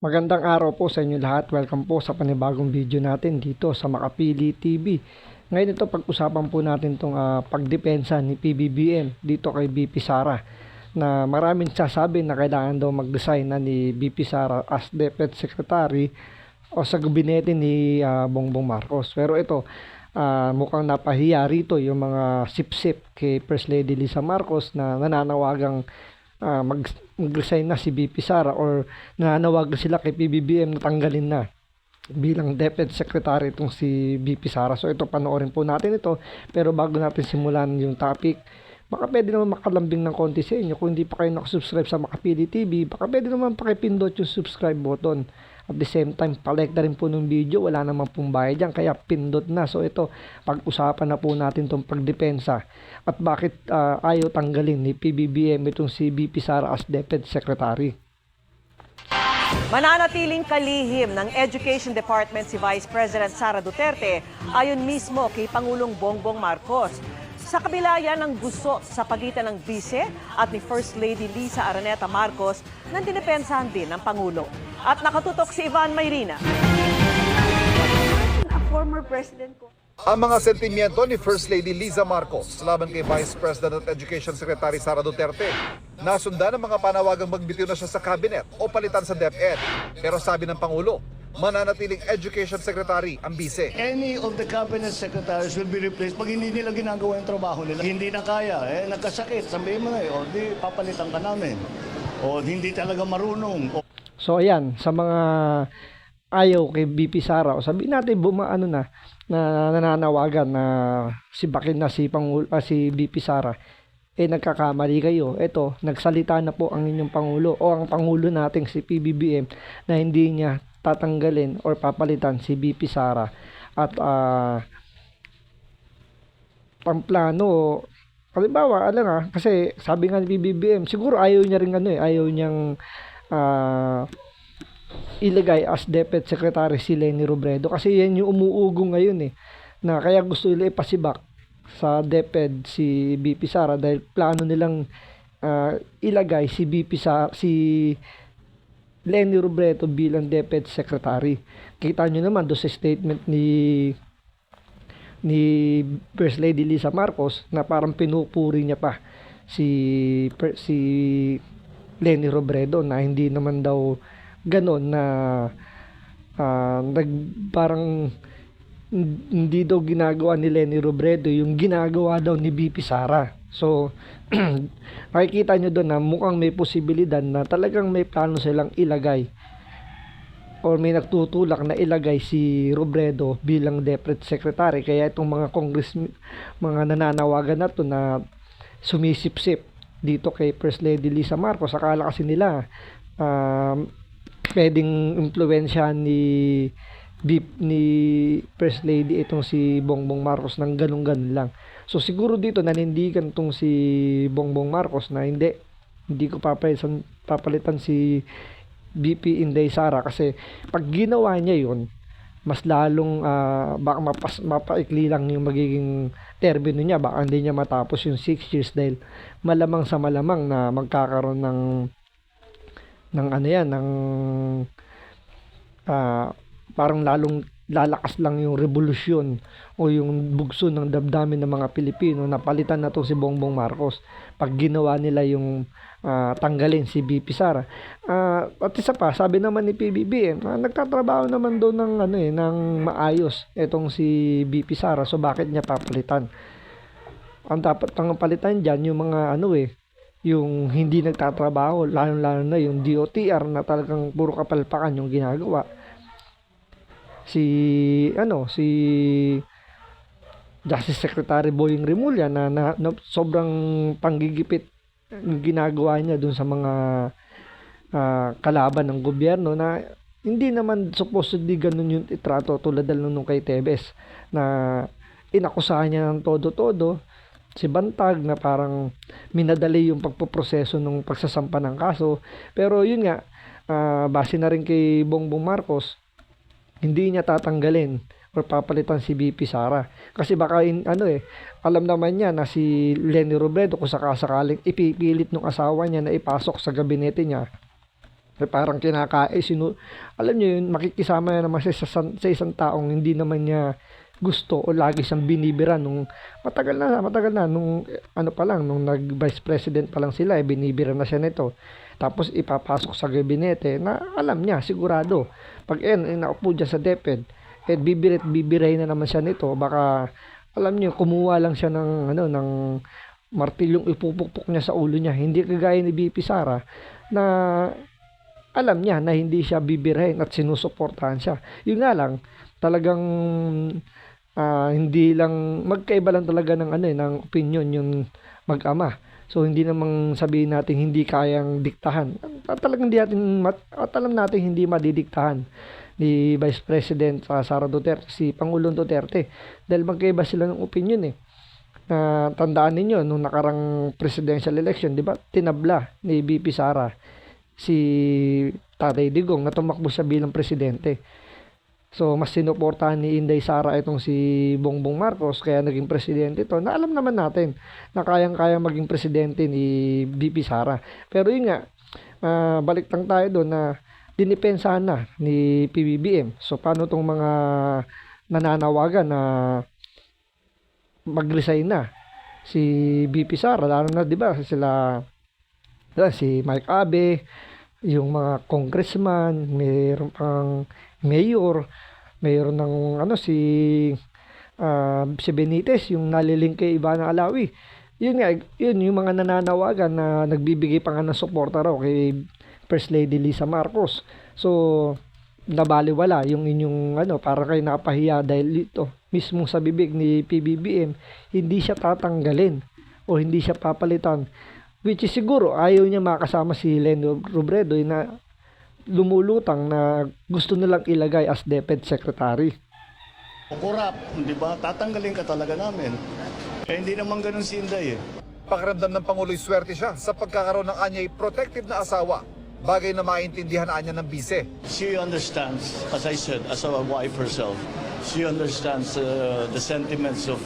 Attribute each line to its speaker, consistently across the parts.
Speaker 1: Magandang araw po sa inyo lahat. Welcome po sa panibagong video natin dito sa Makapili TV. Ngayon ito pag-usapan po natin itong pagdepensa ni PBBM dito kay BP Sara, na maraming sasabi na kailangan daw mag-resign na ni BP Sara as Deputy Secretary o sa gabinete ni Bongbong Marcos. Pero ito, mukhang napahiya rito yung mga sip-sip kay First Lady Lisa Marcos na nananawagang mag-resign na si BP Sara, or nananawagan sila kay PBBM na tanggalin na bilang Deputy Secretary itong si BP Sara. So ito, panoorin po natin ito. Pero bago natin simulan yung topic, baka pwede naman makalambing ng konti sa inyo. Kung hindi pa kayo nakasubscribe sa Makapili TV, baka pwede naman pakipindot yung subscribe button. At the same time, palike na rin po ng video. Wala naman pong bayad dyan, kaya pindot na. So ito, pag-usapan na po natin itong pagdepensa at bakit ayaw tanggalin ni PBBM itong si BP Sara as Deputy Secretary.
Speaker 2: Mananatiling kalihim ng Education Department si Vice President Sara Duterte ayon mismo kay Pangulong Bongbong Marcos. Sa kabila yan ng gusto sa pagitan ng Vice at ni First Lady Lisa Araneta Marcos na dinipensahan din ng Pangulo. At nakatutok si Ivan Mayrina.
Speaker 3: A former president ko.
Speaker 4: Ang mga sentimiento ni First Lady Liza Marcos laban kay Vice President at Education Secretary Sara Duterte. Nasundan ng mga panawagang magbitiw na siya sa cabinet o palitan sa DepEd. Pero sabi ng Pangulo, mananatiling Education Secretary ang bise.
Speaker 5: Any of the cabinet secretaries will be replaced pag hindi nila ginagawa yung trabaho nila. Hindi na kaya, nagkasakit, sabihin mo na o di papalitan ka namin. O hindi talaga marunong.
Speaker 1: So ayan, sa mga ayaw kay BP Sara, o sabihin natin na nananawagan na sibakin na si BP Sara, nagkakamali kayo. Ito, nagsalita na po ang inyong Pangulo o ang Pangulo nating si PBBM na hindi niya tatanggalin or papalitan si BP Sara. At pamplano, halimbawa, kasi sabi nga ni PBBM, siguro ayaw niya rin ayaw niyang ilagay as Deputy Secretary si Leni Robredo, kasi yan yung umuugo ngayon na kaya gusto nila ipasibak sa DepEd si BP Sara dahil plano nilang ilagay si si Leni Robredo bilang Deputy Secretary. Kita nyo naman do sa statement ni First Lady Lisa Marcos na parang pinupuri niya pa si Leni Robredo na hindi naman daw ganon, na parang hindi daw ginagawa ni Leni Robredo yung ginagawa daw ni BP Sara. So makikita nyo doon na mukhang may posibilidad na talagang may plano silang ilagay or may nagtutulak na ilagay si Robredo bilang Deputy Secretary. Kaya itong mga mga nananawagan na to na sumisip-sip dito kay First Lady Lisa Marcos, akala kasi nila pwedeng impluwensyahan ni First Lady itong si Bongbong Marcos ng ganun-ganun lang. So siguro dito nanindigan itong si Bongbong Marcos na hindi ko papalitan si BP Inday Sara, kasi pag ginawa niya yun, mas lalong baka mapaikli lang yung magiging termino niya, baka hindi niya matapos yung 6 years dahil malamang sa malamang na magkakaroon ng parang lalong lalakas lang yung revolusyon o yung bugso ng damdamin ng mga Pilipino na palitan na to si Bongbong Marcos pag ginawa nila yung tanggalin si BP Sara. At isa pa, sabi naman ni PBBM, nagtatrabaho naman doon ng maayos itong si BP Sara, so bakit niya papalitan? Ang dapat pang palitan diyan yung mga yung hindi nagtatrabaho, lalo na yung DOTR na talagang puro kapalpakan yung ginagawa. Si Justice Secretary Boying Rimulya na sobrang panggigipit yung ginagawa niya dun sa mga kalaban ng gobyerno, na hindi naman supposedly ganun yung itrato, tulad nung kay Tebes na inakusahan niya ng todo-todo si Bantag na parang minadali yung pagpoproseso ng pagsasampa ng kaso. Pero yun nga, base na rin kay Bongbong Marcos, hindi niya tatanggalin or papalitan si BP Sara. Kasi baka alam naman niya na si Leni Robredo kung sakasakaling ipipilit ng asawa niya na ipasok sa gabinete niya, Parang alam niyo yun, makikisama na naman siya sa isang taong hindi naman niya gusto o lagi siyang binibira nung matagal na nung ano pa lang, nung nag-vice president pa lang sila, binibira na siya nito. Tapos ipapasok sa gabinete na alam niya, sigurado, pag inaupo dyan sa DepEd, bibiray na naman siya nito. Baka, alam niyo, kumuha lang siya ng martilyong ipupukpok niya sa ulo niya. Hindi kagaya ni VP Sara na alam niya na hindi siya bibirahin at sinusuportahan siya. Yun nga lang, talagang hindi lang, magkaiba lang talaga ng opinion yung mag-ama. So hindi namang sabihin natin hindi kayang diktahan. Talagang alam natin hindi madidiktahan ni Vice President Sara Duterte, si Pangulong Duterte. Dahil magkaiba sila ng opinion eh. Tandaan ninyo, nung nakarang presidential election, di ba, tinabla ni VP Sara si Tatay Digong na tumakbo siya bilang presidente. So, mas sinuportahan ni Inday Sara itong si Bongbong Marcos, kaya naging presidente ito, na alam naman natin na kayang-kaya maging presidente ni VP Sara. Pero yun nga, balik lang tayo doon na dinipensahan na ni PBBM. So, paano itong mga nananawagan na mag-resign na si VP Sara, lalo na 'di ba si Mike Abe, yung mga congressman, mayroon pang mayor ng si Benitez, yung nalilink kay Ivana Alawi. Yun yung mga nananawagan na nagbibigay pa nga ng suporta raw kay First Lady Liza Marcos. So, nabaliwala yung inyong para kayo napahiya dahil ito mismo sa bibig ni PBBM, hindi siya tatanggalin o hindi siya papalitan. Which is siguro ayaw niya makasama si Leni Robredo na lumulutang na gusto nilang ilagay as DepEd Secretary.
Speaker 5: Kurap, di ba? Tatanggalin ka talaga namin. Hindi naman ganun si Inday eh.
Speaker 4: Pakiramdam ng Pangulo'y swerte siya sa pagkakaroon ng anyay protective na asawa. Bagay na maintindihan anya ng bise.
Speaker 5: She understands, as I said, as a wife herself, she understands the sentiments of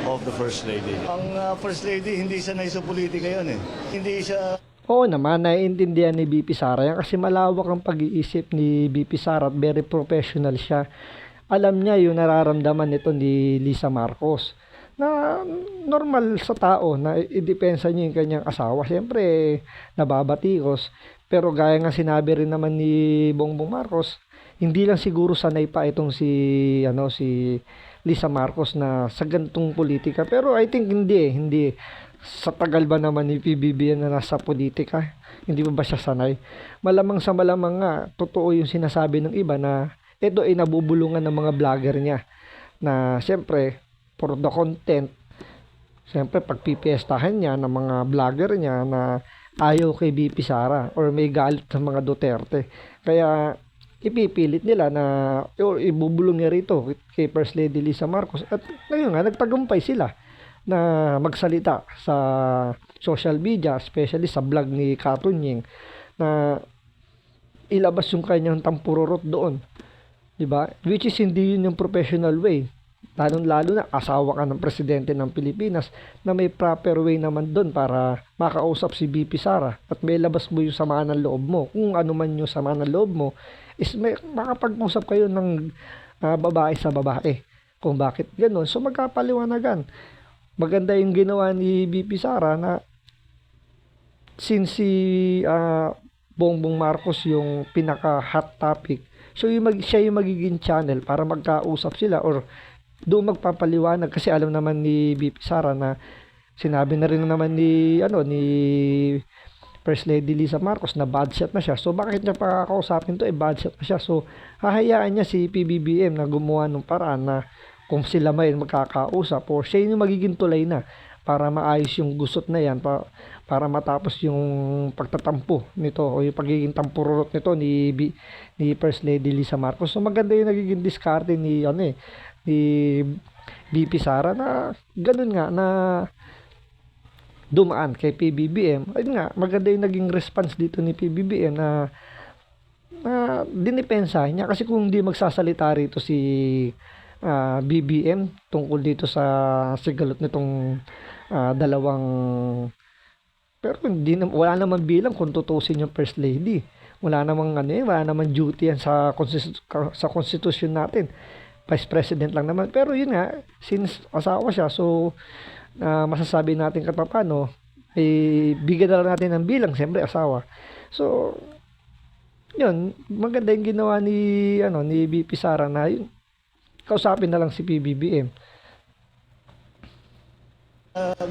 Speaker 5: the First Lady. Ang First Lady, hindi sanay sa politika yun eh. Hindi siya...
Speaker 1: Oo naman, naiintindihan ni VP Sara yan kasi malawak ang pag-iisip ni VP Sara at very professional siya. Alam niya yung nararamdaman nito ni Liza Marcos na normal sa tao na idepensa niya yung kanyang asawa. Siyempre, nababatikos. Pero gaya nga sinabi rin naman ni Bongbong Marcos, hindi lang siguro sanay pa itong si Liza Marcos na sa gantong politika. Pero I think hindi. Sa tagal ba naman ni PBBM na nasa politika? Hindi ba siya sanay? Malamang sa malamang nga, totoo yung sinasabi ng iba na ito ay nabubulungan ng mga vlogger niya. Na siyempre, for the content, siyempre pagpipiestahan niya ng mga vlogger niya na ayaw kay VP Sara or may galit sa mga Duterte. Kaya ipipilit nila na ibubulong niya rito kay First Lady Liza Marcos. At ngayon nga, nagtagumpay sila na magsalita sa social media, especially sa vlog ni Katunying, na ilabas yung kanyang tampururot doon. Diba? Which is hindi yun yung professional way. Lalo na asawa ka ng presidente ng Pilipinas na may proper way naman doon para makausap si VP Sara at may labas mo yung sama ng loob mo. Kung ano man yung sama ng loob mo, is makapag-usap kayo ng babae sa babae. Kung bakit ganun. So magkapaliwanagan. Maganda yung ginawa ni VP Sara na since si Bongbong Marcos yung pinaka-hot topic, so siya yung magiging channel para magkausap sila or doon magpapaliwanag kasi alam naman ni VP Sara na sinabi na rin naman ni First Lady Liza Marcos na bad shot na siya. So bakit niya pakakausapin to? Bad shot na siya. So hahayaan niya si PBBM na gumawa ng paraan na kung sila may magkakausap o siya yung magiging tulay na para maayos yung gusot na yan para matapos yung pagtatampo nito o yung pagiging tampururot nito ni First Lady Liza Marcos. So maganda yung nagiging diskarte ni VP Sara na ganun nga na dumaan kay PBBM. Ayun nga, maganda yung naging response dito ni PBBM na dinipensahan niya kasi kung hindi magsasalita rito si BBM tungkol dito sa sigalot nitong dalawang, pero wala naman bilang kung tutusin yung First Lady. Wala namang ano eh, wala namang duty yan sa constitution natin. Vice President lang naman. Pero yun nga, since asawa siya, so masasabi natin kahit paano, bigyan na lang natin ng bilang, siyempre asawa. So, yun, maganda yung ginawa ni VP Sara na yun, kausapin na lang si PBBM.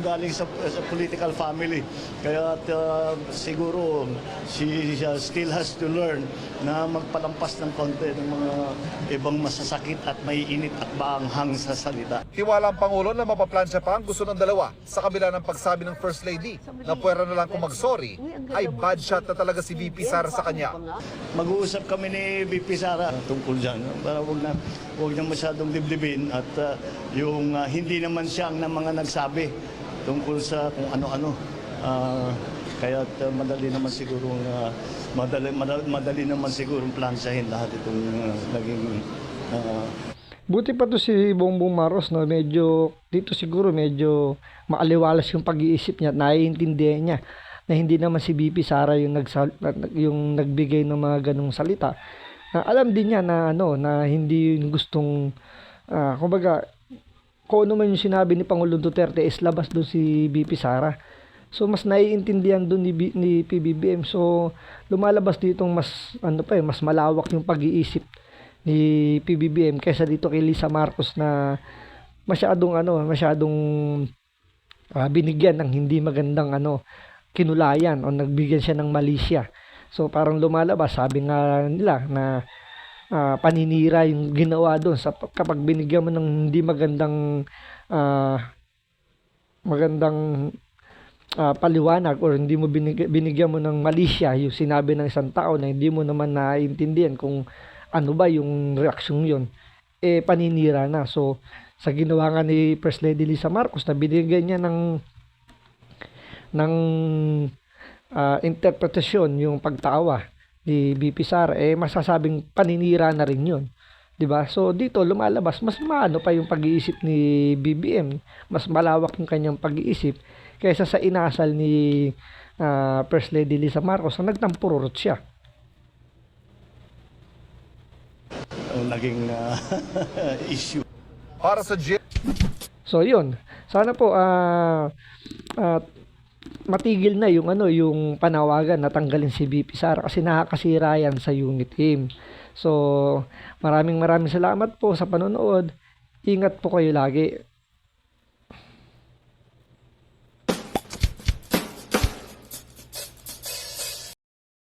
Speaker 5: Galing sa political family. Kaya siguro she still has to learn na magpalampas ng konti ng mga ibang masasakit at may init at baanghang sa salita.
Speaker 4: Tiwala ang Pangulo na mapaplansya pa ang gusto ng dalawa sa kabila ng pagsabi ng First Lady na puwera na lang kung mag-sorry ay bad shot na talaga si VP Sara sa kanya.
Speaker 5: Mag-uusap kami ni VP Sara tungkol dyan. Para huwag na masyadong liblibin at yung hindi naman siya ang mga nagsabi tungkol sa kung ano-ano. Kaya madali naman siguro madali naman siguro plansyahin lahat itong naging
Speaker 1: Buti pa to si Bongbong Marcos, no, medyo dito siguro medyo maaliwalas yung pag-iisip niya, naiintindihan niya na hindi naman si VP Sara yung nagbigay ng mga ganung salita. Alam din niya na na hindi yung gustong kumbaga kung ano man yung sinabi ni Pangulong Duterte is labas doon si VP Sara. So mas naiintindihan doon ni PBBM. So lumalabas dito mas mas malawak yung pag-iisip ni PBBM kaysa dito kay Lisa Marcos na masyadong binigyan ng hindi magandang kinulayan o nagbigyan siya ng mali siya. So parang lumalabas, sabi nga nila na paninira yung ginawa doon kapag binigyan mo ng hindi magandang paliwanag or hindi mo binigyan mo ng mali siya yung sinabi ng isang tao na hindi mo naman naiintindihan kung ano ba yung reaksyon yun, paninira na. So sa ginawa nga ni First Lady Lisa Marcos na binigyan niya ng interpretasyon yung pagtawa ni VP Sara, masasabing paninira na rin yun. 'Di ba? So dito lumalabas mas maano pa yung pag-iisip ni BBM, mas malawak yung kanyang pag-iisip kaysa sa inasal ni First Lady Lisa Marcos na nagtampururot siya.
Speaker 5: Naging issue.
Speaker 4: Para sa
Speaker 1: So yun, sana po matigil na yung panawagan na tanggalin si VP Sara kasi nakakasira yan sa unit team. So maraming salamat po sa panonood. Ingat po kayo lagi.